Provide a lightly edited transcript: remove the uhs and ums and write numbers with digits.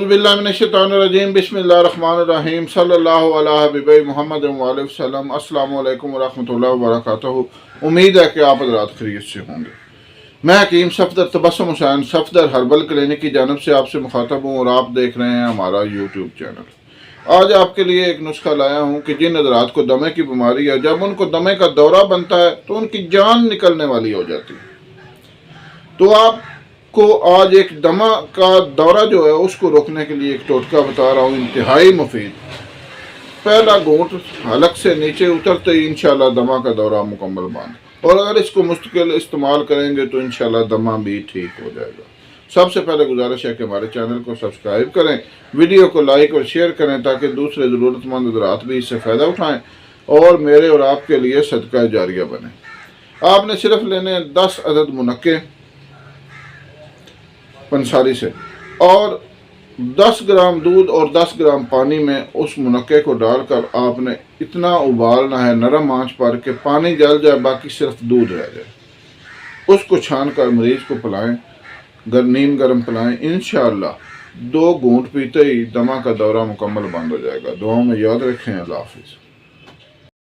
बिस्मिल्लाहिर्रहमानिर्रहीम बिस्मिल्लाहिर्रहमानिर्रहीम सल्लल्लाहु अला हबीबी मोहम्मद वसल्लम। अस्सलामु अलैकुम वरहमतुल्लाहि वबरकातुहू। उम्मीद है कि आप हज़रात खैरियत से होंगे। मैं हकीम सफदर तबस्सुम हुसैन सफदर हर्बल क्लिनिक की जानब से आपसे मुखातब हूँ और आप देख रहे हैं हमारा यूट्यूब चैनल। आज आपके लिए एक नुस्खा लाया हूँ कि जिन हज़रात को दमे की बीमारी है, जब उनको दमे का दौरा बनता है तो उनकी जान निकलने वाली हो जाती है। तो आपको आज एक दमा का दौरा जो है उसको रोकने के लिए एक टोटका बता रहा हूँ, इंतहाई मुफीद। पहला घूंट हलक से नीचे उतरते ही इंशाल्लाह दमा का दौरा मुकम्मल बंद, और अगर इसको मुस्तकिल इस्तेमाल करेंगे तो इंशाल्लाह दमा भी ठीक हो जाएगा। सबसे पहले गुजारिश है कि हमारे चैनल को सब्सक्राइब करें, वीडियो को लाइक और शेयर करें ताकि दूसरे ज़रूरतमंद हज़रात भी इससे फ़ायदा उठाएं और मेरे और आपके लिए सदका जारिया बने। आपने सिर्फ लेने 10 अदद मुनक्के पंसारी से, और 10 ग्राम दूध और 10 ग्राम पानी में उस मुनक्के को डालकर आपने इतना उबालना है नरम आंच पर कि पानी जल जाए, बाकी सिर्फ दूध रह जाए। उसको छान कर मरीज को पिलाएं, नीम गर्म पिलाएं। इंशाअल्लाह 2 घूंट पीते ही दमा का दौरा मुकम्मल बंद हो जाएगा। दुआओं में याद रखें। अल्लाह हाफिज़।